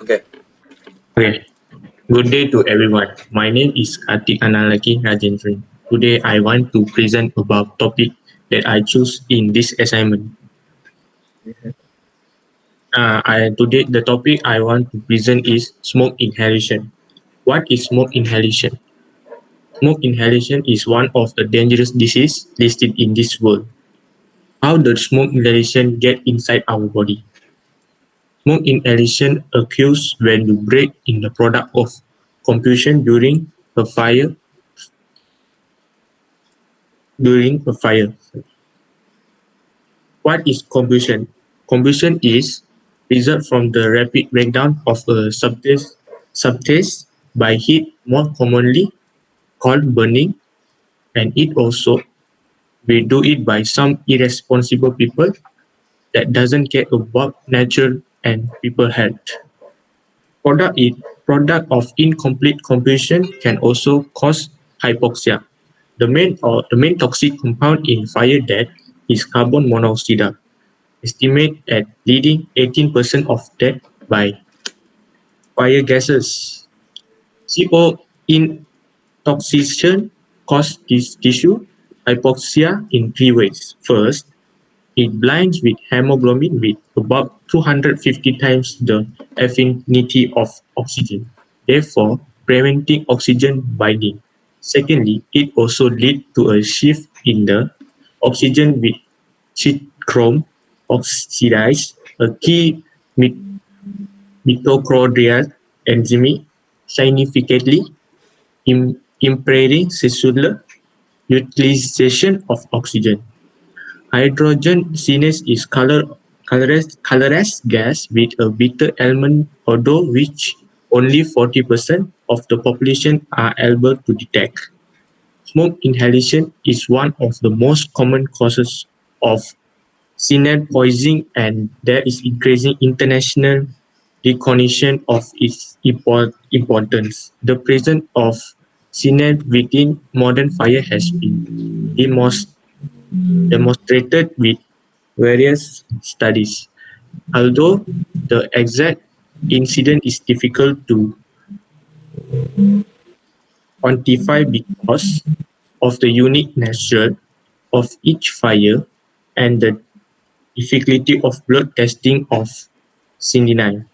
Okay. Okay, good day to everyone. My name is Karthik Rajantren. Today I want to present about topic that I choose in this assignment. Today the topic I want to present is smoke inhalation. What is smoke inhalation? Smoke inhalation is one of the dangerous diseases listed in this world. How does smoke inhalation get inside our body? Smoke inhalation occurs when you breathe in the product of combustion a fire during a fire. What is combustion? Combustion is result from the rapid breakdown of a substance by heat, more commonly called burning, and it also we do it by some irresponsible people that doesn't care about nature and people health. Product it product of incomplete combustion can also cause hypoxia. The main toxic compound in fire death is carbon monoxide, estimated at leading 18% of death by fire gases. CO intoxication causes tissue hypoxia in three ways. First, it blinds with hemoglobin with about 250 times the affinity of oxygen, therefore preventing oxygen binding. Secondly, it also leads to a shift in the oxygen with chrome oxidase, a key mitochondrial enzyme, significantly impairing cellular utilization of oxygen. Hydrogen synthase is colorless gas with a bitter almond odor which only 40% of the population are able to detect. Smoke inhalation is one of the most common causes of cyanide poisoning, and there is increasing international recognition of its importance. The presence of cyanide within modern fire has been demonstrated with various studies. Although the exact incident is difficult to quantify because of the unique nature of each fire and the difficulty of blood testing of cyanide.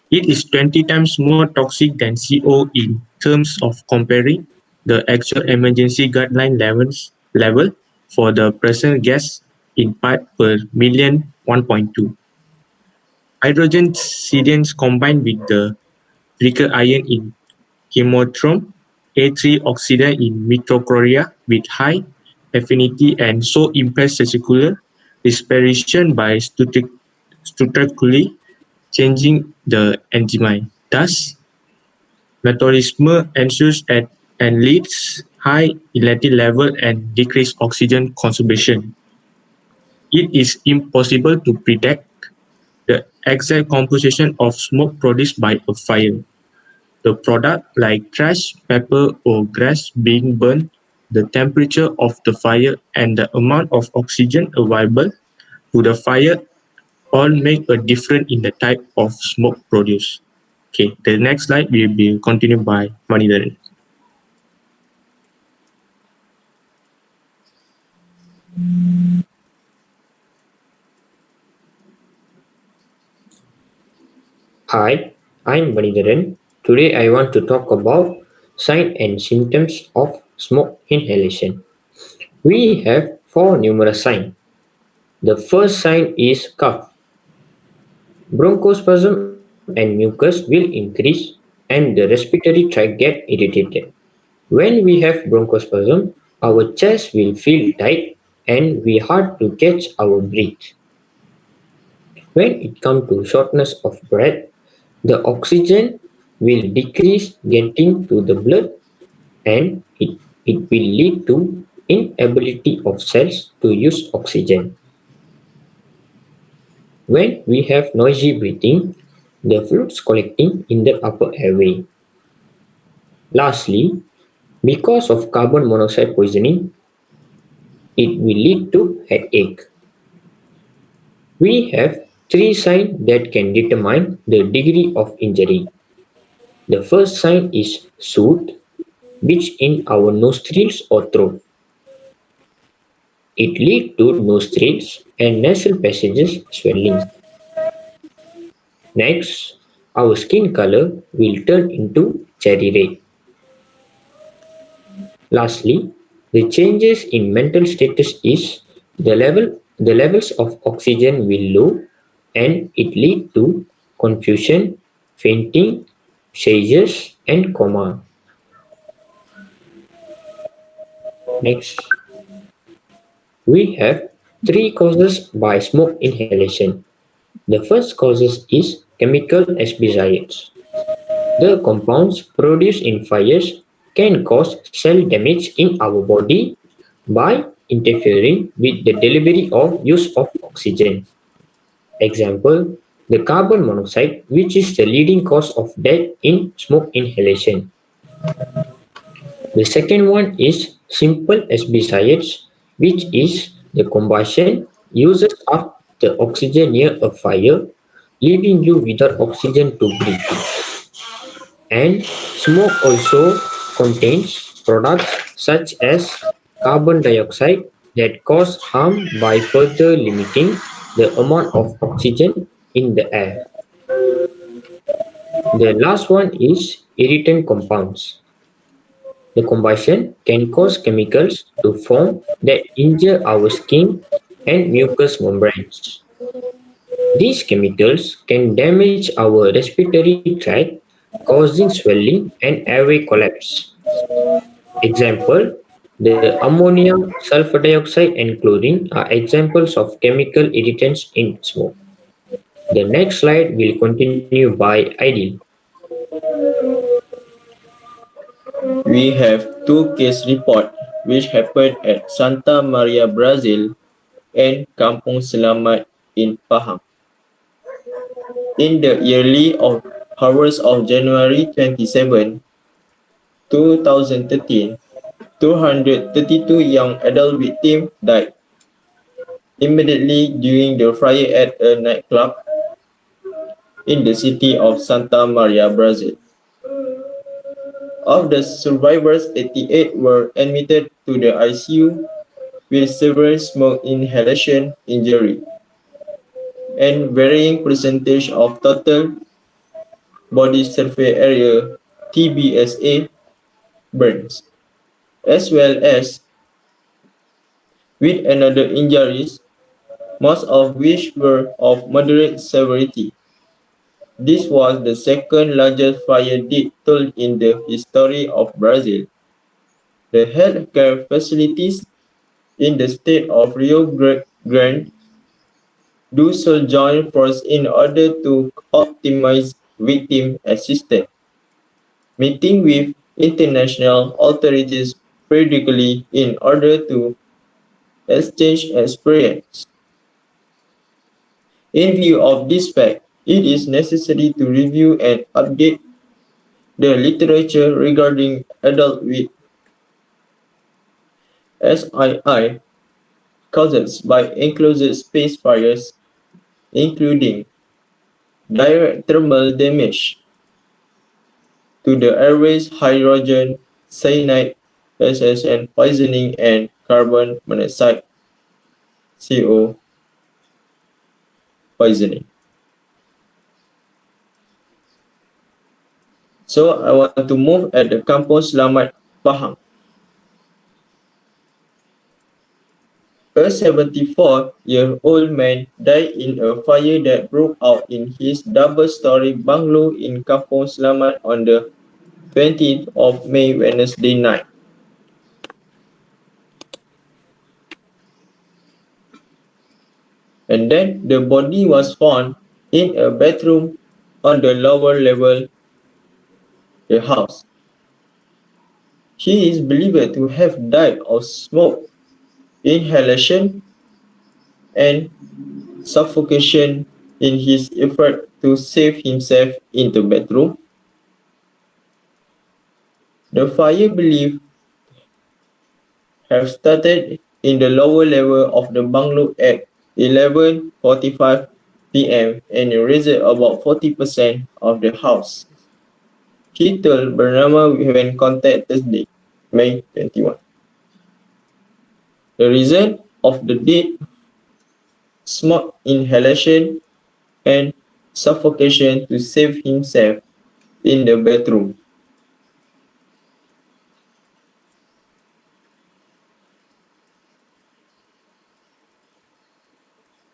It is 20 times more toxic than CO in terms of comparing the actual emergency guideline level for the present gas in part per million 1.2. Hydrogen sedans combined with the weaker iron in chemotron, A3 oxide in mitochondria with high affinity and so impairs cellular respiration by structurally changing the enzyme. Thus, metabolism ensures and leads high electric level and decreased oxygen consumption. It is impossible to predict the exact composition of smoke produced by a fire. The product, like trash, paper, or grass being burned, the temperature of the fire, and the amount of oxygen available to the fire all make a difference in the type of smoke produced. Okay, the next slide will be continued by Vaneetaran. Hi, I'm Vaneetaran. Today I want to talk about signs and symptoms of smoke inhalation. We have four numerous signs. The first sign is cough. Bronchospasm and mucus will increase and the respiratory tract get irritated. When we have bronchospasm, our chest will feel tight and we hard to catch our breath. When it comes to shortness of breath, the oxygen will decrease getting to the blood and it will lead to inability of cells to use oxygen. When we have noisy breathing, the fluids collecting in the upper airway. Lastly, because of carbon monoxide poisoning, it will lead to headache. We have three signs that can determine the degree of injury. The first sign is soot, which in our nostrils or throat. It leads to nostrils and nasal passages swelling. Next, our skin color will turn into cherry red. Lastly, the changes in mental status is the levels of oxygen will low and it lead to confusion, fainting, seizures and coma. Next, we have three causes by smoke inhalation. The first causes is chemical asphyxiation. The compounds produced in fires can cause cell damage in our body by interfering with the delivery or use of oxygen. Example, the carbon monoxide, which is the leading cause of death in smoke inhalation. The second one is simple asphyxiation, which is the combustion uses up the oxygen near a fire, leaving you without oxygen to breathe. And smoke also contains products such as carbon dioxide that cause harm by further limiting the amount of oxygen in the air. The last one is irritant compounds. The combustion can cause chemicals to form that injure our skin and mucous membranes. These chemicals can damage our respiratory tract, causing swelling and airway collapse. Example, the ammonia, sulfur dioxide and chlorine are examples of chemical irritants in smoke. The next slide will continue by Aidil. We have two case reports which happened at Santa Maria, Brazil and Kampung Selamat in Pahang. In the early hours of January 27, 2013, 232 young adult victims died immediately during the fire at a nightclub in the city of Santa Maria, Brazil. Of the survivors, 88 were admitted to the ICU with severe smoke inhalation injury and varying percentage of total body surface area (TBSA) burns, as well as with another injuries, most of which were of moderate severity. This was the second largest fire death toll in the history of Brazil. The healthcare facilities in the state of Rio Grande do so join forces in order to optimize victim assistance, meeting with international authorities periodically in order to exchange experience. In view of this fact, it is necessary to review and update the literature regarding adult with SII caused by enclosed space fires, including direct thermal damage to the airways, hydrogen cyanide (SSN) poisoning, and carbon monoxide (CO) poisoning. So I want to move at the Kampung Selamat Pahang. A 74-year-old man died in a fire that broke out in his double-story bungalow in Kampung Selamat on the 20th of May, Wednesday night. And then the body was found in a bedroom on the lower level of the house. He is believed to have died of smoke inhalation and suffocation in his effort to save himself in the bedroom. The fire believed have started in the lower level of the bungalow at 11:45 p.m. and erased about 40% of the house. He told Bernama when contacted Thursday, May 21. The reason of the death: smoke inhalation and suffocation to save himself in the bedroom.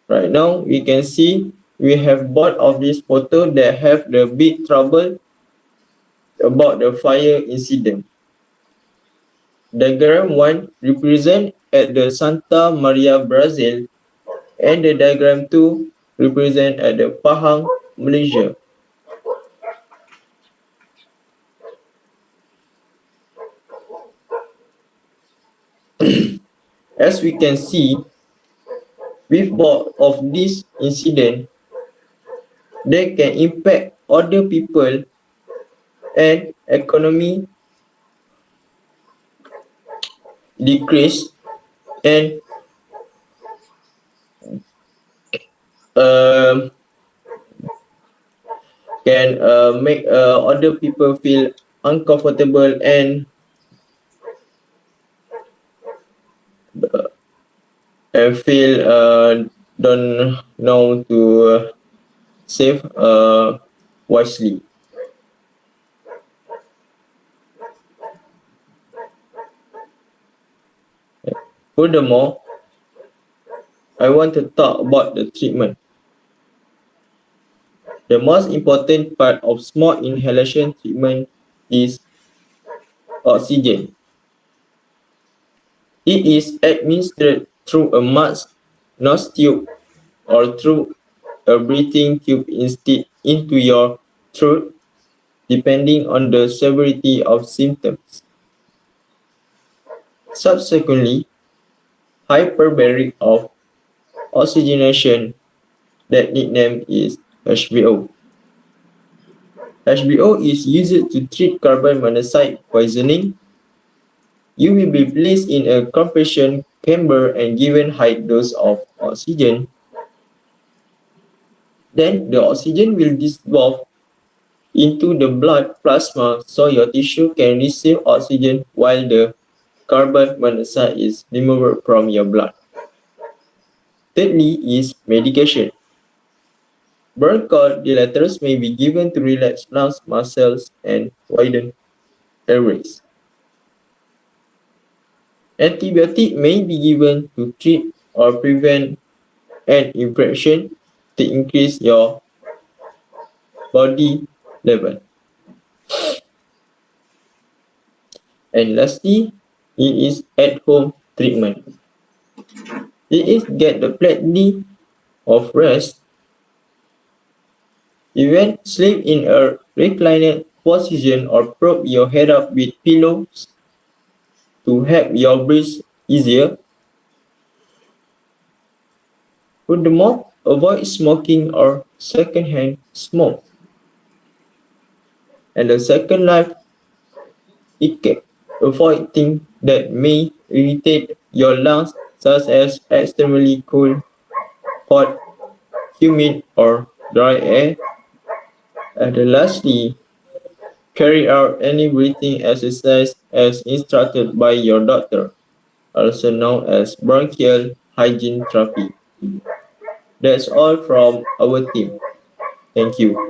Right now, we can see we have both of these photos that have the big trouble about the fire incident. Diagram 1 represents at the Santa Maria, Brazil, and the diagram 2 represents at the Pahang, Malaysia. As we can see, with both of these incidents, they can impact other people and economy decrease and um, can make other people feel uncomfortable and feel don't know to save wisely. Furthermore, I want to talk about the treatment. The most important part of smoke inhalation treatment is oxygen. It is administered through a mask, nose tube, or through a breathing tube instead into your throat, depending on the severity of symptoms. Subsequently, hyperbaric of oxygenation, that nickname is HBO. HBO is used to treat carbon monoxide poisoning. You will be placed in a compression chamber and given high dose of oxygen. Then the oxygen will dissolve into the blood plasma so your tissue can receive oxygen while the carbon monoxide is removed from your blood. Thirdly is medication. Bronchodilators may be given to relax lungs muscles and widen airways. Antibiotic may be given to treat or prevent an infection to increase your body level. And lastly, it is at-home treatment. It is get the plenty of rest. Even sleep in a reclined position or prop your head up with pillows to help your breathe easier. Furthermore, avoid smoking or secondhand smoke. And the second life, avoid things that may irritate your lungs, such as extremely cold, hot, humid, or dry air. And lastly, carry out any breathing exercise as instructed by your doctor, also known as bronchial hygiene therapy. That's all from our team. Thank you.